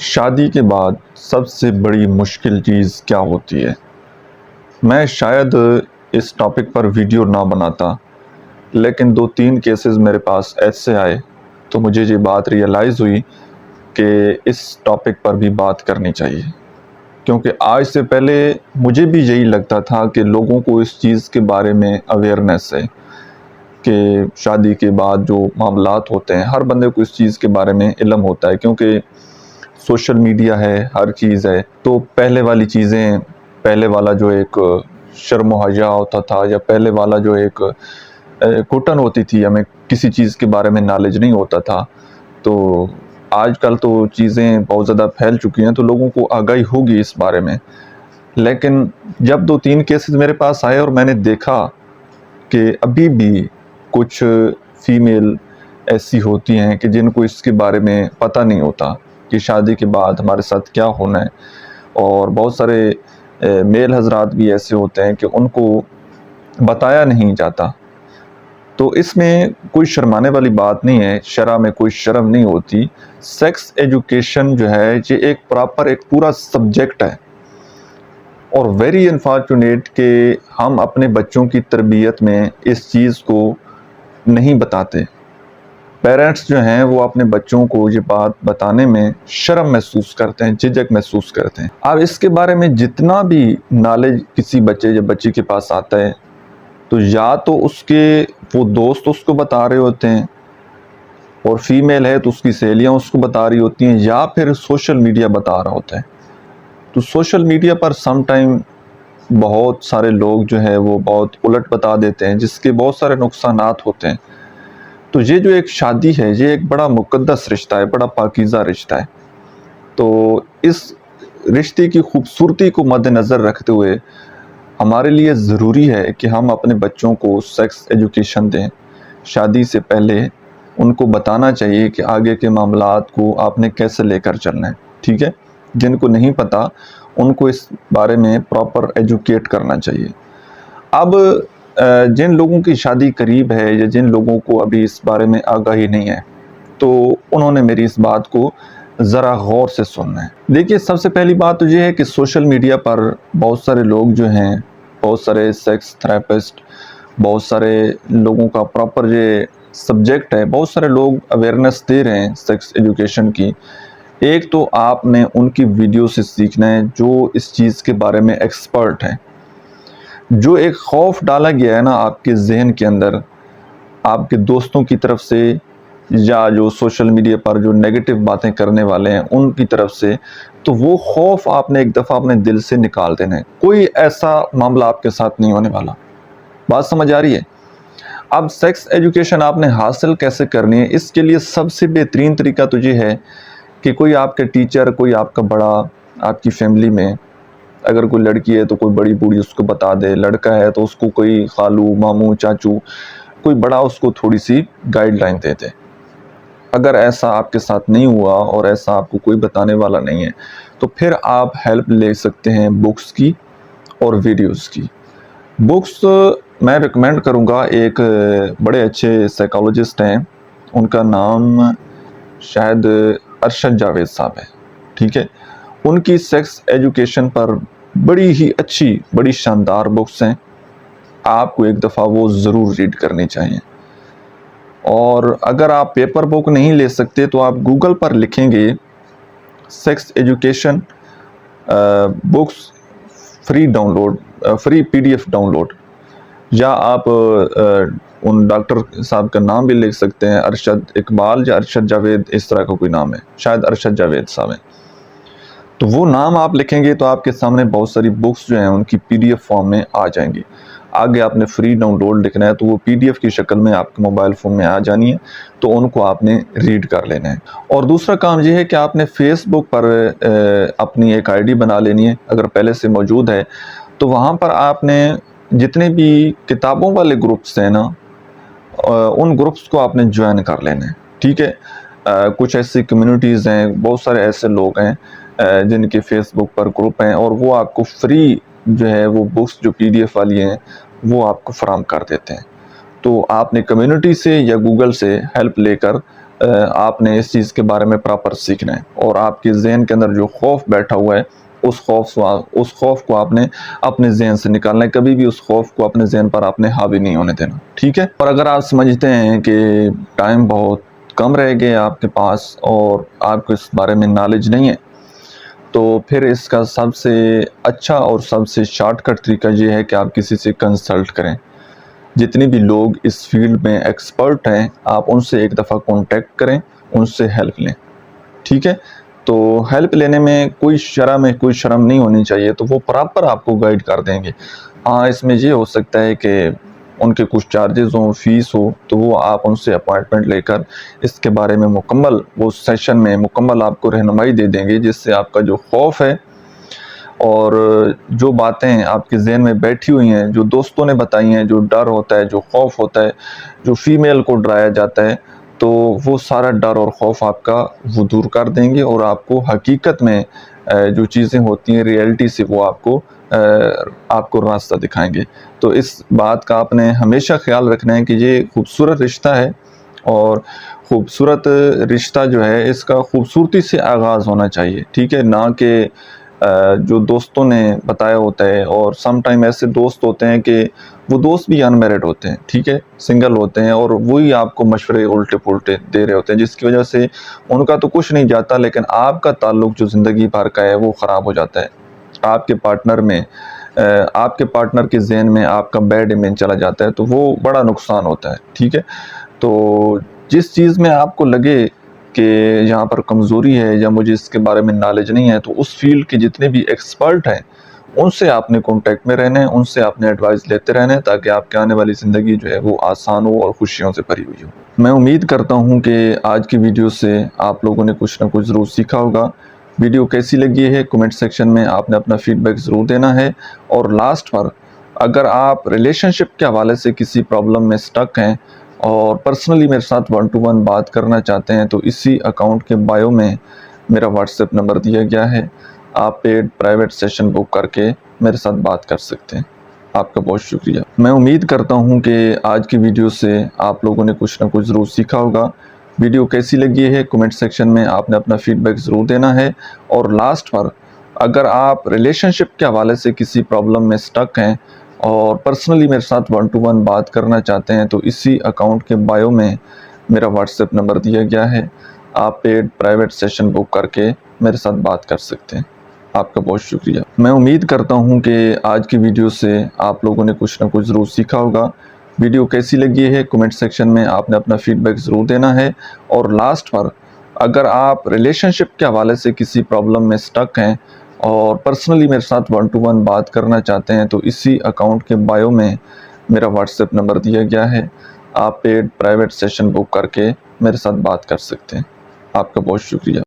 شادی کے بعد سب سے بڑی مشکل چیز کیا ہوتی ہے؟ میں شاید اس ٹاپک پر ویڈیو نہ بناتا، لیکن 2-3 کیسز میرے پاس ایسے آئے تو مجھے یہ بات ریئلائز ہوئی کہ اس ٹاپک پر بھی بات کرنی چاہیے، کیونکہ آج سے پہلے مجھے بھی یہی لگتا تھا کہ لوگوں کو اس چیز کے بارے میں اویئرنیس ہے کہ شادی کے بعد جو معاملات ہوتے ہیں ہر بندے کو اس چیز کے بارے میں علم ہوتا ہے، کیونکہ سوشل میڈیا ہے، ہر چیز ہے۔ تو پہلے والی چیزیں، پہلے والا جو ایک شرم و حیا ہوتا تھا، یا پہلے والا جو ایک گھٹن ہوتی تھی، ہمیں کسی چیز کے بارے میں نالج نہیں ہوتا تھا، تو آج کل تو چیزیں بہت زیادہ پھیل چکی ہیں تو لوگوں کو آگاہی ہوگی اس بارے میں۔ لیکن جب 2-3 کیسز میرے پاس آئے اور میں نے دیکھا کہ ابھی بھی کچھ فیمیل ایسی ہوتی ہیں کہ جن کو اس کے بارے میں پتہ نہیں ہوتا کہ شادی کے بعد ہمارے ساتھ کیا ہونا ہے، اور بہت سارے میل حضرات بھی ایسے ہوتے ہیں کہ ان کو بتایا نہیں جاتا، تو اس میں کوئی شرمانے والی بات نہیں ہے، شرع میں کوئی شرم نہیں ہوتی۔ سیکس ایجوکیشن جو ہے یہ ایک پراپر ایک پورا سبجیکٹ ہے، اور ویری انفارچونیٹ کہ ہم اپنے بچوں کی تربیت میں اس چیز کو نہیں بتاتے۔ پیرنٹس جو ہیں وہ اپنے بچوں کو یہ بات بتانے میں شرم محسوس کرتے ہیں، جھجک محسوس کرتے ہیں۔ اب اس کے بارے میں جتنا بھی نالج کسی بچے یا بچی کے پاس آتا ہے تو یا تو اس کے وہ دوست اس کو بتا رہے ہوتے ہیں، اور فیمیل ہے تو اس کی سہیلیاں اس کو بتا رہی ہوتی ہیں، یا پھر سوشل میڈیا بتا رہا ہوتا ہے۔ تو سوشل میڈیا پر سم ٹائم بہت سارے لوگ جو ہے وہ بہت الٹ بتا دیتے ہیں، جس کے بہت سارے نقصانات ہوتے ہیں۔ تو یہ جو ایک شادی ہے یہ ایک بڑا مقدس رشتہ ہے، بڑا پاکیزہ رشتہ ہے۔ تو اس رشتے کی خوبصورتی کو مد نظر رکھتے ہوئے ہمارے لیے ضروری ہے کہ ہم اپنے بچوں کو سیکس ایجوکیشن دیں۔ شادی سے پہلے ان کو بتانا چاہیے کہ آگے کے معاملات کو آپ نے کیسے لے کر چلنا ہے، ٹھیک ہے؟ جن کو نہیں پتا ان کو اس بارے میں پراپر ایجوکیٹ کرنا چاہیے۔ اب جن لوگوں کی شادی قریب ہے یا جن لوگوں کو ابھی اس بارے میں آگاہی نہیں ہے تو انہوں نے میری اس بات کو ذرا غور سے سننا ہے۔ دیکھیے، سب سے پہلی بات تو یہ ہے کہ سوشل میڈیا پر بہت سارے لوگ جو ہیں، بہت سارے سیکس تھراپسٹ، بہت سارے لوگوں کا پراپر یہ سبجیکٹ ہے، بہت سارے لوگ اویئرنیس دے رہے ہیں سیکس ایجوکیشن کی۔ ایک تو آپ نے ان کی ویڈیو سے سیکھنا ہے جو اس چیز کے بارے میں ایکسپرٹ ہیں۔ جو ایک خوف ڈالا گیا ہے نا آپ کے ذہن کے اندر، آپ کے دوستوں کی طرف سے یا جو سوشل میڈیا پر جو نیگیٹو باتیں کرنے والے ہیں ان کی طرف سے، تو وہ خوف آپ نے ایک دفعہ اپنے دل سے نکال دینا ہے۔ کوئی ایسا معاملہ آپ کے ساتھ نہیں ہونے والا۔ بات سمجھ آ رہی ہے؟ اب سیکس ایجوکیشن آپ نے حاصل کیسے کرنی ہے؟ اس کے لیے سب سے بہترین طریقہ تو یہ ہے کہ کوئی آپ کے ٹیچر، کوئی آپ کا بڑا آپ کی فیملی میں، اگر کوئی لڑکی ہے تو کوئی بڑی بوڑھی اس کو بتا دے، لڑکا ہے تو اس کو کوئی خالو، ماموں، چاچو، کوئی بڑا اس کو تھوڑی سی گائیڈ لائن دے دے۔ اگر ایسا آپ کے ساتھ نہیں ہوا اور ایسا آپ کو کوئی بتانے والا نہیں ہے تو پھر آپ ہیلپ لے سکتے ہیں بکس کی اور ویڈیوز کی۔ بکس میں ریکمینڈ کروں گا، ایک بڑے اچھے سائیکالوجسٹ ہیں، ان کا نام شاید ارشد جاوید صاحب ہے، ٹھیک ہے؟ ان کی سیکس ایجوکیشن پر بڑی ہی اچھی، بڑی شاندار بکس ہیں، آپ کو ایک دفعہ وہ ضرور ریڈ کرنی چاہیے۔ اور اگر آپ پیپر بک نہیں لے سکتے تو آپ گوگل پر لکھیں گے sex education books free download, free PDF download, یا آپ ان ڈاکٹر صاحب کا نام بھی لکھ سکتے ہیں، ارشد اقبال یا ارشد جاوید، اس طرح کا کوئی نام ہے، شاید ارشد جاوید صاحب ہیں۔ تو وہ نام آپ لکھیں گے تو آپ کے سامنے بہت ساری بکس جو ہیں ان کی PDF فارم میں آ جائیں گی۔ آگے آپ نے فری ڈاؤن لوڈ لکھنا ہے تو وہ PDF کی شکل میں آپ کے موبائل فون میں آ جانی ہے، تو ان کو آپ نے ریڈ کر لینا ہے۔ اور دوسرا کام یہ ہے کہ آپ نے فیس بک پر اپنی ایک ID بنا لینی ہے، اگر پہلے سے موجود ہے تو وہاں پر آپ نے جتنے بھی کتابوں والے گروپس ہیں نا، ان گروپس کو آپ نے جوائن کر لینا ہے، ٹھیک ہے؟ کچھ ایسی کمیونٹیز ہیں، بہت سارے ایسے لوگ ہیں جن کے فیس بک پر گروپ ہیں، اور وہ آپ کو فری جو ہے وہ بکس جو PDF والی ہیں وہ آپ کو فراہم کر دیتے ہیں۔ تو آپ نے کمیونٹی سے یا گوگل سے ہیلپ لے کر آپ نے اس چیز کے بارے میں پراپر سیکھنا ہے، اور آپ کے ذہن کے اندر جو خوف بیٹھا ہوا ہے اس خوف کو آپ نے اپنے ذہن سے نکالنا ہے، کبھی بھی اس خوف کو اپنے ذہن پر آپ نے حاوی نہیں ہونے دینا، ٹھیک ہے؟ اور اگر آپ سمجھتے ہیں کہ ٹائم بہت کم رہ گیا آپ کے پاس اور آپ کو اس بارے میں نالج نہیں ہے، تو پھر اس کا سب سے اچھا اور سب سے شارٹ کٹ طریقہ یہ ہے کہ آپ کسی سے کنسلٹ کریں۔ جتنے بھی لوگ اس فیلڈ میں ایکسپرٹ ہیں آپ ان سے ایک دفعہ کانٹیکٹ کریں، ان سے ہیلپ لیں، ٹھیک ہے؟ تو ہیلپ لینے میں کوئی شرم نہیں ہونی چاہیے، تو وہ پراپر آپ کو گائیڈ کر دیں گے۔ ہاں، اس میں یہ ہو سکتا ہے کہ ان کے کچھ چارجز ہوں، فیس ہو، تو وہ آپ ان سے اپوائنٹمنٹ لے کر اس کے بارے میں مکمل وہ سیشن میں مکمل آپ کو رہنمائی دے دیں گے، جس سے آپ کا جو خوف ہے اور جو باتیں آپ کے ذہن میں بیٹھی ہوئی ہیں، جو دوستوں نے بتائی ہیں، جو ڈر ہوتا ہے، جو خوف ہوتا ہے، جو فیمیل کو ڈرایا جاتا ہے، تو وہ سارا ڈر اور خوف آپ کا وہ دور کر دیں گے، اور آپ کو حقیقت میں جو چیزیں ہوتی ہیں ریئلٹی سے وہ آپ کو راستہ دکھائیں گے۔ تو اس بات کا آپ نے ہمیشہ خیال رکھنا ہے کہ یہ خوبصورت رشتہ ہے، اور خوبصورت رشتہ جو ہے اس کا خوبصورتی سے آغاز ہونا چاہیے، ٹھیک ہے؟ نہ کہ جو دوستوں نے بتایا ہوتا ہے، اور سم ٹائم ایسے دوست ہوتے ہیں کہ وہ دوست بھی انمیرڈ ہوتے ہیں، ٹھیک ہے، سنگل ہوتے ہیں، اور وہی آپ کو مشورے الٹے پلٹے دے رہے ہوتے ہیں، جس کی وجہ سے ان کا تو کچھ نہیں جاتا، لیکن آپ کا تعلق جو زندگی بھر کا ہے وہ خراب ہو جاتا ہے۔ آپ کے پارٹنر کے ذہن میں آپ کا بیڈ امیج چلا جاتا ہے، تو وہ بڑا نقصان ہوتا ہے، ٹھیک ہے؟ تو جس چیز میں آپ کو لگے کہ یہاں پر کمزوری ہے یا مجھے اس کے بارے میں نالج نہیں ہے، تو اس فیلڈ کے جتنے بھی ایکسپرٹ ہیں ان سے آپ نے کانٹیکٹ میں رہنا ہے، ان سے آپ نے ایڈوائز لیتے رہنا ہے، تاکہ آپ کے آنے والی زندگی جو ہے وہ آسان ہو اور خوشیوں سے بھری ہوئی ہو۔ میں امید کرتا ہوں کہ آج کی ویڈیو سے آپ لوگوں نے کچھ نہ کچھ ضرور سیکھا ہوگا۔ ویڈیو کیسی لگی ہے کمنٹ سیکشن میں آپ نے اپنا فیڈ بیک ضرور دینا ہے، اور لاسٹ پر اگر آپ ریلیشن شپ کے حوالے سے کسی پرابلم میں سٹک ہیں اور پرسنلی میرے ساتھ 1 to 1 بات کرنا چاہتے ہیں، تو اسی اکاؤنٹ کے بائیو میں میرا واٹس ایپ نمبر دیا گیا ہے، آپ پیڈ پرائیویٹ سیشن بک کر کے میرے ساتھ بات کر سکتے ہیں۔ آپ کا بہت شکریہ۔ میں امید کرتا ہوں کہ آج کی ویڈیو سے آپ لوگوں نے کچھ نہ کچھ ضرور سیکھا ہوگا۔ ویڈیو کیسی لگی ہے کمنٹ سیکشن میں آپ نے اپنا فیڈ بیک ضرور دینا ہے، اور لاسٹ پر اگر آپ ریلیشن شپ کے حوالے سے کسی پرابلم میں سٹک ہیں اور پرسنلی میرے ساتھ 1 to 1 بات کرنا چاہتے ہیں، تو اسی اکاؤنٹ کے بائیو میں میرا واٹس ایپ نمبر دیا گیا ہے، آپ پیڈ پرائیویٹ سیشن بک کر کے میرے ساتھ بات کر سکتے ہیں۔ آپ کا بہت شکریہ۔ میں امید کرتا ہوں کہ آج کی ویڈیو سے آپ لوگوں نے کچھ نہ کچھ ضرور سیکھا ہوگا۔ ویڈیو کیسی لگی ہے کمنٹ سیکشن میں آپ نے اپنا فیڈ بیک ضرور دینا ہے، اور لاسٹ پر اگر آپ ریلیشن شپ کے حوالے سے کسی پرابلم میں سٹک ہیں اور پرسنلی میرے ساتھ 1 to 1 بات کرنا چاہتے ہیں، تو اسی اکاؤنٹ کے بائیو میں میرا واٹس ایپ نمبر دیا گیا ہے، آپ پیڈ پرائیویٹ سیشن بک کر کے میرے ساتھ بات کر سکتے ہیں۔ آپ کا بہت شکریہ۔